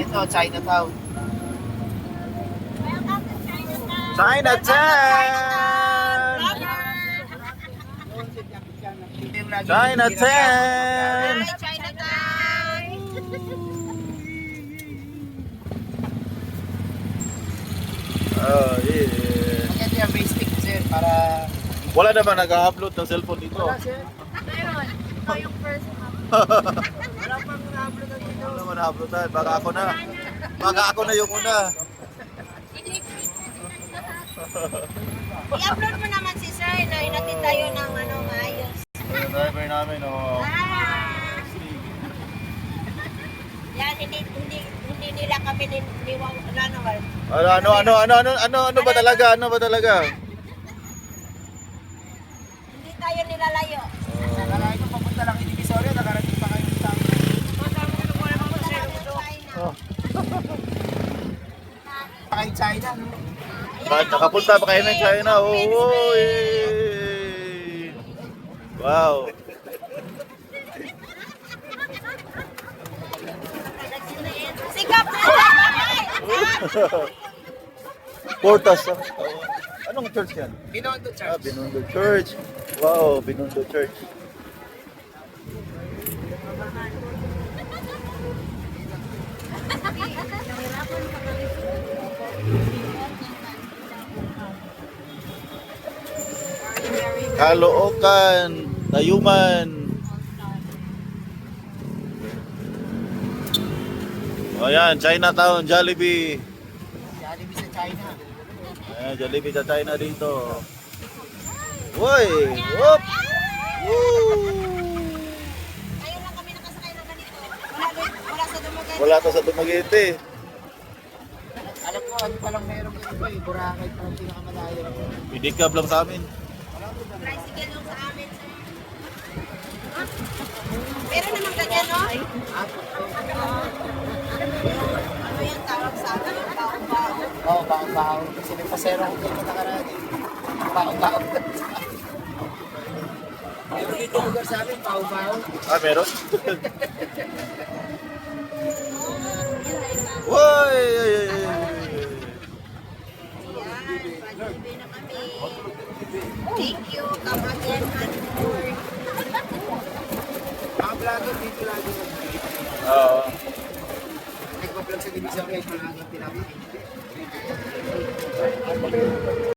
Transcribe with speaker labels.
Speaker 1: Ito, Chinatown.
Speaker 2: Chinatown! Chinatown!
Speaker 3: Hi, Chinatown!
Speaker 2: Oh, yeah.
Speaker 1: Maganda yung face stick, sir, para...
Speaker 2: Wala naman nag-upload ng cellphone dito.
Speaker 1: Wala, sir.
Speaker 3: Meron. Ito yung first map.
Speaker 1: Wala pang na-upload na dito.
Speaker 2: Wala naman uploadan. Baka ako na. Baka ako na yung una.
Speaker 3: I-upload mo naman si Sir na inatid tayo ng maayos.
Speaker 2: Yung driver namin, oh.
Speaker 3: Yan, hindi nila kami niwang nanawal.
Speaker 2: Ano ba talaga? Ano ba talaga?
Speaker 3: Hindi tayo nilalayo.
Speaker 1: Akala ko papunta lang yung Divisoria, nakarating pa kayo sa amin.
Speaker 2: Oh.
Speaker 1: Pa kayo China, no?
Speaker 2: Nakapunta pa kayo ng China. Oh, yay! Wow.
Speaker 3: Sikap na!
Speaker 2: Portas. Anong church yan?
Speaker 1: Binondo
Speaker 2: Ah,
Speaker 1: Church.
Speaker 2: Binondo Church. Wow, Binondo Church. Caloocan, Tayuman. O yan, Chinatown, Jollibee.
Speaker 1: Jollibee sa China.
Speaker 2: Ayan, Jollibee sa China dito. Uy! Whoop! Woo!
Speaker 3: Ngayon lang kami nakasakay ng ganito. Wala sa Dumaguete.
Speaker 2: Wala to sa Dumaguete.
Speaker 1: Alam ko, ano palang meron ko ito eh. Boracay parang pinakamalayo.
Speaker 2: Pidikab lang sa amin.
Speaker 3: Tricycle yung sa amin, sir. Meron naman ganyan, no? Ano yung tawag sa amin? Baong-baong.
Speaker 1: Oo, baong-baong. Kasi may pasero ko dito nakaraan eh. Baong-baong. Meron dito lugar sa amin, baong-baong.
Speaker 2: Ah, meron? Uy!
Speaker 3: Yan, pag-ibig na kami. Thank you, Kabagan and Lord.
Speaker 1: Mga vlogger dito lagi mag-vlog.
Speaker 2: Oo.
Speaker 1: Nagpa-vlog sa Divisoria, palagi pinapakita.